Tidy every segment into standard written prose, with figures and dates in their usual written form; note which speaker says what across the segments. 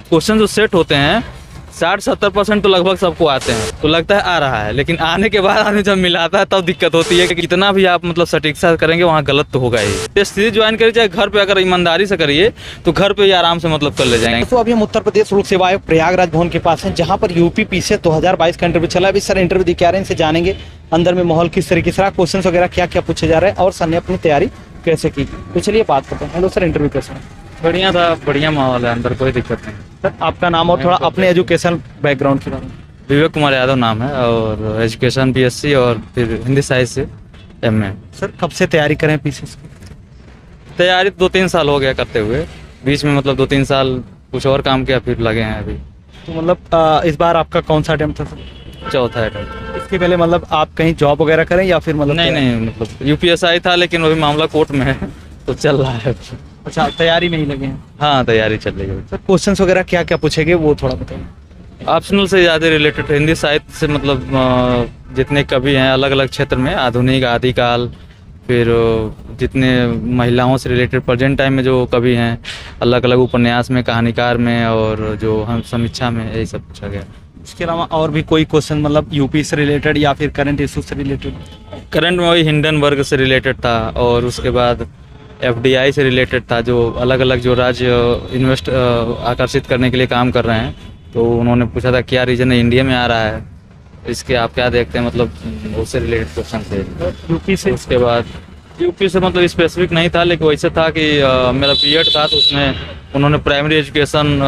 Speaker 1: Question जो set होते हैं 60-70% तो लगभग सबको आते हैं, तो लगता है आ रहा है, लेकिन आने के बाद आदमी जब मिलाता है तब दिक्कत होती है कि कितना भी आप मतलब सटीकता करेंगे वहाँ गलत तो होगा ही। टेस्ट सीरीज ज्वाइन करिए, चाहे घर पे अगर ईमानदारी से करिए तो घर पे ही आराम से मतलब कर ले जाएंगे।
Speaker 2: तो अभी हम उत्तर प्रदेश लोक सेवा आयोग प्रयागराज भवन के पास हैं, जहाँ पर यूपी से 2022 का इंटरव्यू चला। अभी सर इंटरव्यू दिखा रहे हैं, इनसे जानेंगे अंदर में माहौल किस तरीके से रहा, क्वेश्चन वगैरह क्या क्या पूछे जा रहे हैं और सर ने अपनी तैयारी कैसे की। तो चलिए बात करते हैं। हेलो सर, इंटरव्यू कैसा है?
Speaker 1: बढ़िया था, बढ़िया माहौल है, अंदर कोई दिक्कत नहीं।
Speaker 2: सर आपका नाम और थोड़ा अपने एजुकेशन बैकग्राउंड के बारे में।
Speaker 1: विवेक कुमार यादव नाम है और एजुकेशन BSc और फिर हिंदी साहित्य से MA।
Speaker 2: सर कब से तैयारी करें पीसीएस की?
Speaker 1: तैयारी 2-3 साल हो गया करते हुए, बीच में मतलब 2-3 साल कुछ और काम किया, फिर लगे हैं अभी।
Speaker 2: तो मतलब इस बार आपका कौन सा अटेम्प्ट था सर?
Speaker 1: चौथा अटेम्प्ट।
Speaker 2: इसके पहले मतलब आप कहीं जॉब वगैरह करें या फिर मतलब
Speaker 1: नहीं, मतलब UPSI था, लेकिन वही मामला कोर्ट में है तो चल रहा है।
Speaker 2: अच्छा, तैयारी में ही लगे हैं।
Speaker 1: हाँ, तैयारी चल रही है।
Speaker 2: सर क्वेश्चंस वगैरह क्या क्या पूछेंगे वो थोड़ा बताइए।
Speaker 1: ऑप्शनल से ज़्यादा रिलेटेड हिंदी साहित्य से, मतलब जितने कवि हैं अलग अलग क्षेत्र में, आधुनिक, आदिकाल, फिर जितने महिलाओं से रिलेटेड प्रेजेंट टाइम में जो कवि हैं, अलग अलग उपन्यास में, कहानीकार में और जो हम समीक्षा में, यही सब पूछा गया।
Speaker 2: इसके अलावा और भी कोई क्वेश्चन मतलब यूपी से रिलेटेड या फिर करंट इशू से रिलेटेड?
Speaker 1: करंट में वही हिंडनबर्ग से रिलेटेड था और उसके बाद FDI से रिलेटेड था, जो अलग अलग जो राज्य इन्वेस्ट आकर्षित करने के लिए काम कर रहे हैं, तो उन्होंने पूछा था क्या रीजन है इंडिया में आ रहा है, इसके आप क्या देखते हैं, मतलब उससे रिलेटेड क्वेश्चन थे।
Speaker 2: यूपी से?
Speaker 1: उसके बाद यूपी से मतलब स्पेसिफिक नहीं था, लेकिन वैसे था कि मेरा बीएड था तो उसमें उन्होंने प्राइमरी एजुकेशन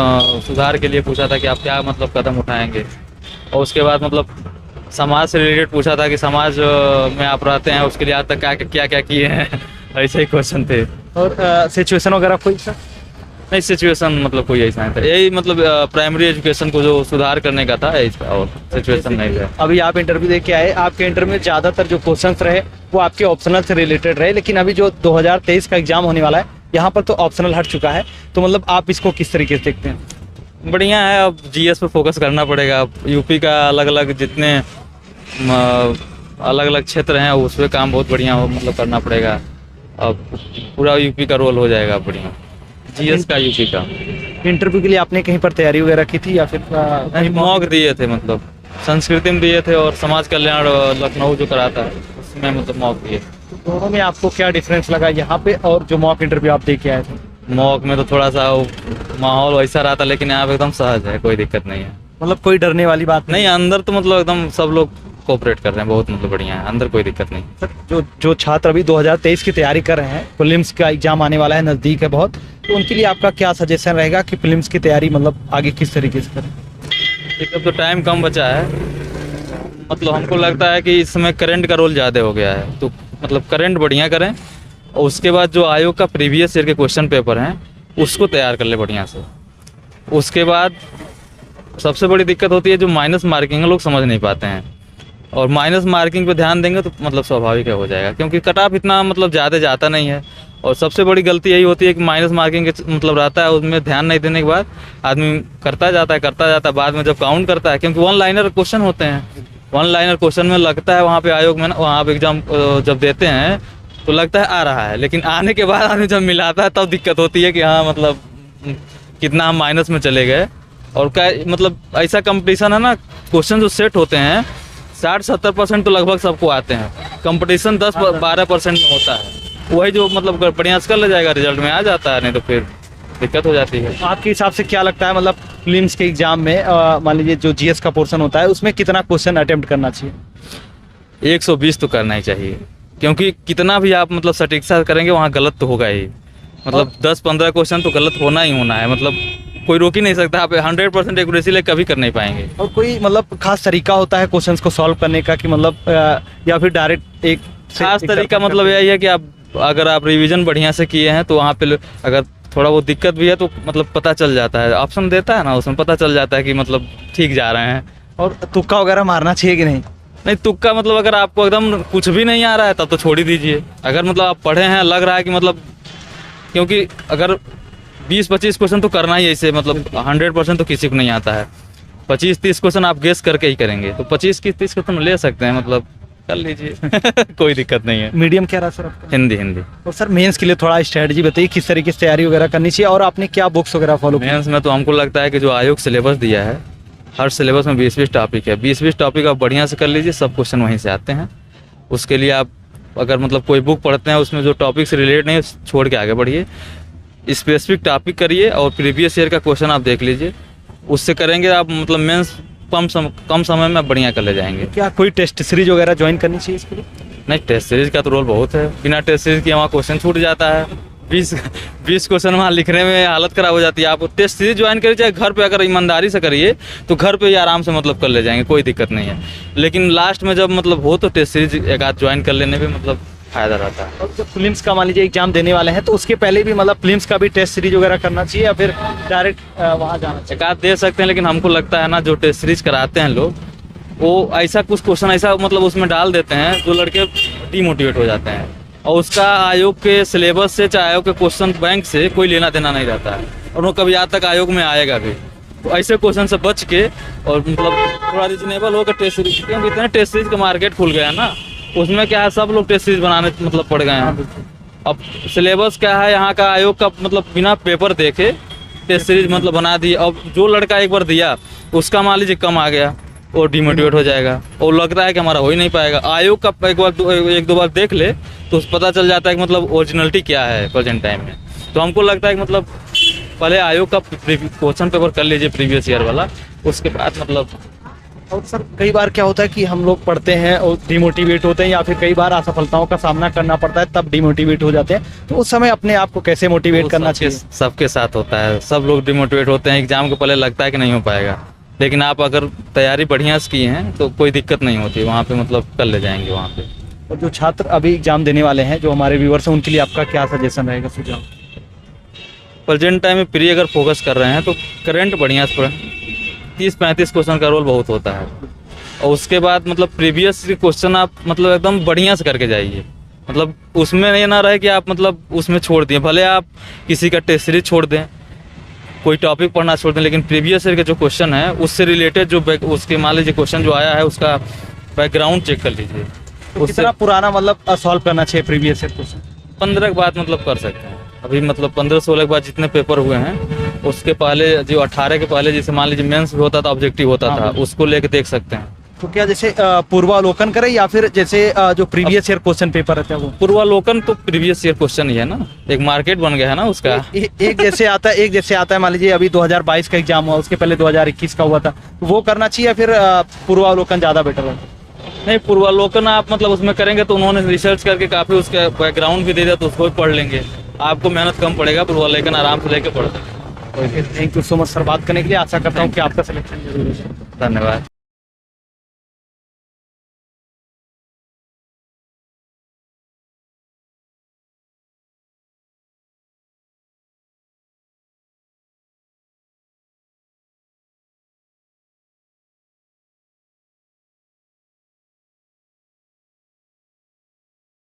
Speaker 1: सुधार के लिए पूछा था कि आप क्या मतलब कदम उठाएंगे, और उसके बाद मतलब समाज से रिलेटेड पूछा था कि समाज में आप रहते हैं उसके लिए आज तक क्या क्या किए हैं ऐसे ही क्वेश्चन थे।
Speaker 2: और सिचुएशन वगैरह कोई सर?
Speaker 1: नहीं, सिचुएशन मतलब कोई ऐसा नहीं था, यही मतलब प्राइमरी एजुकेशन को जो सुधार करने का था, और सिचुएशन नहीं था।
Speaker 2: अभी आप इंटरव्यू दे के आए, आपके इंटरव्यू में ज़्यादातर जो क्वेश्चंस रहे वो आपके ऑप्शनल से रिलेटेड रहे, लेकिन अभी जो 2023 का एग्जाम होने वाला है यहाँ पर तो ऑप्शनल हट चुका है, तो मतलब आप इसको किस तरीके से देखते हैं?
Speaker 1: बढ़िया है, अब GS पे फोकस करना पड़ेगा। अब यूपी का अलग अलग जितने अलग अलग क्षेत्र हैं उस पर काम बहुत बढ़िया मतलब करना पड़ेगा। अब पूरा यूपी का रोल हो जाएगा बढ़िया, GS का यूपी का।
Speaker 2: इंटरव्यू के लिए आपने कहीं पर तैयारी वगैरह की थी या फिर
Speaker 1: नहीं, मॉक दिए थे, मतलब संस्कृति में दिए थे और समाज कल्याण लखनऊ जो कराता है उसमें मतलब मॉक दिए।
Speaker 2: तो दोनों में आपको क्या डिफरेंस लगा यहाँ पे और जो मॉक इंटरव्यू आप दे के आए थे?
Speaker 1: मॉक में तो थोड़ा सा माहौल वैसा रहा था, लेकिन यहाँ पे एकदम सहज है, कोई दिक्कत नहीं है।
Speaker 2: मतलब कोई डरने वाली बात
Speaker 1: नहीं, अंदर तो मतलब एकदम सब लोग कोऑपरेट कर रहे हैं, बहुत मतलब बढ़िया है, अंदर कोई दिक्कत नहीं।
Speaker 2: सर जो छात्र अभी 2023 की तैयारी कर रहे हैं, प्रीलिम्स का एग्जाम आने वाला है, नज़दीक है बहुत, तो उनके लिए आपका क्या सजेशन रहेगा कि प्रीलिम्स की तैयारी मतलब आगे किस तरीके से करें?
Speaker 1: अब तो टाइम कम बचा है, मतलब हमको लगता है कि इस समय करंट का रोल ज़्यादा हो गया है, तो मतलब करंट बढ़िया करें और उसके बाद जो आयोग का प्रीवियस ईयर के क्वेश्चन पेपर हैं उसको तैयार कर ले बढ़िया से। उसके बाद सबसे बड़ी दिक्कत होती है जो माइनस मार्किंग लोग समझ नहीं पाते हैं, और माइनस मार्किंग पे ध्यान देंगे तो मतलब स्वाभाविक है हो जाएगा, क्योंकि कट ऑफ इतना मतलब ज़्यादा जाता नहीं है। और सबसे बड़ी गलती यही होती है कि माइनस मार्किंग के मतलब रहता है, उसमें ध्यान नहीं देने के बाद आदमी करता जाता है, बाद में जब काउंट करता है, क्योंकि 1 लाइनर क्वेश्चन होते हैं, 1 लाइनर क्वेश्चन में लगता है वहाँ पे आयोग में ना, वहाँ पे एग्जाम जब देते हैं तो लगता है आ रहा है, लेकिन आने के बाद आदमी जब मिलाता है तब दिक्कत होती है कि हाँ मतलब कितना हम माइनस में चले गए। और क्या मतलब ऐसा कंपटीशन है ना, क्वेश्चन जो सेट होते हैं 60-70% तो लगभग सबको आते हैं, कंपटीशन 10-12% में होता है, वही जो मतलब बढ़िया से कर ले जाएगा रिजल्ट में आ जाता है, नहीं तो फिर दिक्कत हो जाती है।
Speaker 2: आपके हिसाब से क्या लगता है मतलब प्रीलिम्स के एग्जाम में मान लीजिए जो GS का पोर्शन होता है उसमें कितना क्वेश्चन अटेम्प्ट करना चाहिए?
Speaker 1: 120 तो करना ही चाहिए, क्योंकि कितना भी आप मतलब सटीकता करेंगे वहाँ गलत तो होगा ही, मतलब 10-15 क्वेश्चन तो गलत होना ही होना है, मतलब कोई रोक ही नहीं सकता। आप 100% एक्यूरेसी ले कभी कर नहीं पाएंगे।
Speaker 2: और कोई मतलब खास तरीका होता है क्वेश्चंस को सॉल्व करने का कि मतलब या फिर डायरेक्ट एक
Speaker 1: खास तरीका मतलब यही है कि आप अगर आप रिवीजन बढ़िया से किए हैं तो वहाँ पे अगर थोड़ा वो दिक्कत भी है तो मतलब पता चल जाता है, ऑप्शन देता है ना उसमें पता चल जाता है कि मतलब ठीक जा रहे हैं।
Speaker 2: और तुक्का वगैरह मारना चाहिए कि नहीं?
Speaker 1: नहीं, तुक्का मतलब अगर आपको एकदम कुछ भी नहीं आ रहा है तब तो छोड़ ही दीजिए। अगर मतलब आप पढ़े हैं, लग रहा है कि मतलब, क्योंकि अगर 20-25 क्वेश्चन तो करना ही ऐसे, मतलब 100% तो किसी को नहीं आता है, 25-30 क्वेश्चन आप गेस करके ही करेंगे, तो 25-30 क्वेश्चन ले सकते हैं, मतलब कर लीजिए कोई दिक्कत नहीं है।
Speaker 2: मीडियम क्या रहा सर आपका?
Speaker 1: हिंदी हिंदी।
Speaker 2: और सर मेंस के लिए थोड़ा स्ट्रेटजी बताइए, किस तरीके से तैयारी वगैरह करनी चाहिए और आपने क्या बुक्स वगैरह फॉलो की?
Speaker 1: मेंस में तो हमको लगता है कि जो आयोग सिलेबस दिया है, हर सिलेबस में 20-20 टॉपिक है, 20-20 टॉपिक आप बढ़िया से कर लीजिए, सब क्वेश्चन वहीं से आते हैं। उसके लिए आप अगर मतलब कोई बुक पढ़ते हैं उसमें जो टॉपिक से रिलेट नहीं छोड़ के आगे बढ़िए, स्पेसिफिक टॉपिक करिए और प्रीवियस ईयर का क्वेश्चन आप देख लीजिए। उससे करेंगे आप मतलब मेंस कम समय में बढ़िया कर ले जाएंगे।
Speaker 2: क्या कोई टेस्ट सीरीज वगैरह ज्वाइन करनी चाहिए इसके लिए?
Speaker 1: नहीं, टेस्ट सीरीज का तो रोल बहुत है, बिना टेस्ट सीरीज के वहाँ क्वेश्चन छूट जाता है। 20 क्वेश्चन वहाँ लिखने में हालत खराब हो जाती है। आप टेस्ट सीरीज ज्वाइन करिए, चाहे घर पे अगर ईमानदारी से करिए तो घर पे ही आराम से मतलब कर ले जाएंगे, कोई दिक्कत नहीं है। लेकिन लास्ट में जब मतलब हो तो टेस्ट सीरीज एक आध ज्वाइन कर लेने में मतलब फायदा रहता है।
Speaker 2: और जब फिल्म्स का मान लीजिए एग्जाम देने वाले हैं तो उसके पहले भी मतलब फिल्म्स का भी टेस्ट सीरीज वगैरह करना चाहिए या फिर डायरेक्ट वहाँ जाना चाहिए?
Speaker 1: एक आध दे सकते हैं, लेकिन हमको लगता है ना जो टेस्ट सीरीज कराते हैं लोग, वो ऐसा कुछ क्वेश्चन ऐसा मतलब उसमें डाल देते हैं जो लड़के डिमोटिवेट हो जाते हैं, और उसका आयोग के सिलेबस से चाहे आयोग के क्वेश्चन बैंक से कोई लेना देना नहीं रहता है, और वो कभी आज तक आयोग में आएगा भी। तो ऐसे क्वेश्चन से बच के और मतलब थोड़ा रिजनेबल होकर टेस्ट सीरीज, क्योंकि इतने टेस्ट सीरीज का मार्केट खुल गया है ना, उसमें क्या है सब लोग टेस्ट सीरीज बनाने मतलब पड़ गए हैं। अब सिलेबस क्या है यहाँ का आयोग का, मतलब बिना पेपर देखे टेस्ट सीरीज मतलब बना दी। अब जो लड़का एक बार दिया उसका मान लीजिए कम आ गया, वो डिमोटिवेट हो जाएगा और लगता है कि हमारा हो ही नहीं पाएगा। आयोग का एक दो बार देख ले तो पता चल जाता है कि मतलब ओरिजिनलिटी क्या है प्रेजेंट टाइम में। तो हमको लगता है कि मतलब पहले आयोग का क्वेश्चन पेपर कर लीजिए प्रीवियस ईयर वाला, उसके बाद मतलब।
Speaker 2: और सर कई बार क्या होता है कि हम लोग पढ़ते हैं और डिमोटिवेट होते हैं या फिर कई बार असफलताओं का सामना करना पड़ता है तब डिमोटिवेट हो जाते हैं, तो उस समय अपने आप को कैसे मोटिवेट करना चाहिए?
Speaker 1: सबके साथ होता है, सब लोग डिमोटिवेट होते हैं, एग्जाम के पहले लगता है कि नहीं हो पाएगा, लेकिन आप अगर तैयारी बढ़िया से की हैं तो कोई दिक्कत नहीं होती, वहाँ पे मतलब कर ले जाएंगे वहाँ पे।
Speaker 2: और जो छात्र अभी एग्जाम देने वाले हैं, जो हमारे व्यूअर्स हैं, उनके लिए आपका क्या सजेशन रहेगा, सुझाव?
Speaker 1: प्रेजेंट टाइम में प्री अगर फोकस कर रहे हैं तो करंट बढ़िया से पढ़ें, 30-35 क्वेश्चन का रोल बहुत होता है, और उसके बाद मतलब प्रीवियस क्वेश्चन आप मतलब एकदम बढ़िया से करके जाइए। मतलब उसमें ये ना रहे कि आप मतलब उसमें छोड़ दिए, भले आप किसी का टेस्ट सीरीज छोड़ दें, कोई टॉपिक पढ़ना छोड़ दें, लेकिन प्रीवियस ईयर के जो क्वेश्चन है उससे रिलेटेड जो उसके मान लीजिए क्वेश्चन जो आया है उसका बैकग्राउंड चेक कर लीजिए।
Speaker 2: तो कितना पुराना मतलब सॉल्व करना चाहिए प्रीवियस ईयर क्वेश्चन?
Speaker 1: 15 के बाद मतलब कर सकते हैं। अभी मतलब 15-16 के बाद जितने पेपर हुए हैं उसके पहले जो 18 के पहले जैसे मान लीजिए मेंस भी होता था, ऑब्जेक्टिव होता था, उसको लेके देख सकते हैं।
Speaker 2: तो क्या जैसे पूर्वावलोकन करें या फिर जैसे जो प्रीवियस ईयर क्वेश्चन पेपर रहता है वो?
Speaker 1: पूर्वावलोकन तो प्रीवियस ईयर क्वेश्चन ही है ना, एक मार्केट बन गया है ना उसका।
Speaker 2: एक जैसे आता है मान लीजिए अभी 2022 का एग्जाम हुआ, उसके पहले 2021 का हुआ था, तो वो करना चाहिए या फिर पूर्वावलोकन ज़्यादा बेटर है?
Speaker 1: नहीं, पूर्वावलोकन आप मतलब उसमें करेंगे तो उन्होंने रिसर्च करके काफ़ी उसका बैकग्राउंड भी दे दिया, तो उसको भी पढ़ लेंगे, आपको मेहनत कम पड़ेगा। पूर्वावलोकन आराम से लेके पढ़ सकते हैं।
Speaker 2: Thank you so much sir बात करने के लिए, आशा करता हूँ कि आपका सिलेक्शन जरूर है।
Speaker 1: धन्यवाद।